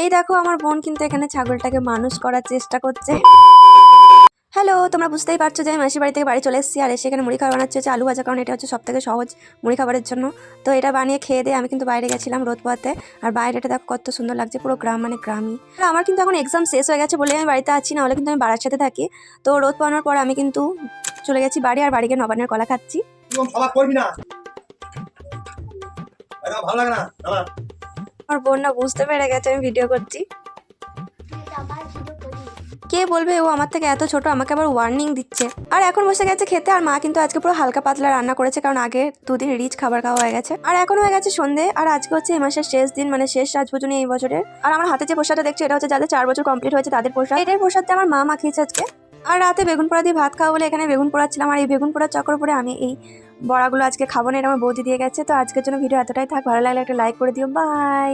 এই দেখো আমার বোন কিন্তু এখানে ছাগলটাকে মানুষ করার চেষ্টা করছে। হ্যালো, তোমরা বুঝতেই পারছো যে আমি মাসির বাড়ি থেকে বাড়ি চলে এসেছি, আর এসে এখানে মুড়ি খাবার বানাচ্ছে হচ্ছে আলু ভাজা, কারণ এটা হচ্ছে সবথেকে সহজ মুড়ি খাবারের জন্য। তো এটা বানিয়ে খেয়ে দিয়ে আমি কিন্তু বাইরে গেছিলাম রোদ পোহাতে, আর বাইরেটা দেখো কত সুন্দর লাগছে, পুরো গ্রাম মানে গ্রামই। আর আমার কিন্তু এখন এক্সাম শেষ হয়ে গেছে বলে আমি বাড়িতে আছি, না হলে কিন্তু আমি বাড়ার সাথে থাকি। তো রোদ পোহানোর পর আমি কিন্তু চলে গেছি বাড়ি, আর বাড়ি গিয়ে নবান্নের কলা খাচ্ছি। আমার বোন না বুঝতে পেরে গেছে আমি ভিডিও করছি। কে বলবে ও আমার থেকে এত ছোট, আমাকে আবার ওয়ার্নিং দিচ্ছে। আর এখন বসে গেছে খেতে, আর মা কিন্তু আজকে পুরো হালকা পাতলা রান্না করেছে, কারণ আগে দুদিন রিচ খাবার খাওয়া হয়ে গেছে। আর এখন হয়ে গেছে সন্ধে, আর আজকে হচ্ছে এই মাসের শেষ দিন, মানে শেষ রাজভোজনী এই বছরের। আর আমার হাতে যে প্রসাদটা দেখছো এটা হচ্ছে যাদের 4 বছর কমপ্লিট হয়েছে তাদের প্রসাদ। এটার প্রসাদটা আমার মা মাখিয়েছে আজকে। আর রাতে বেগুন পোড়া দিয়ে ভাত খাওয়া বলে এখানে বেগুন পোড়াচ্ছিলাম, আর এই বেগুন পোড়ার চক্কর পরে আমি এই বড়াগুলো আজকে খাবো না, এটা আমার বৌদি দিয়ে গেছে। তো আজকের জন্য ভিডিও এতটাই থাক, ভালো লাগলে একটা লাইক করে দিও, বাই।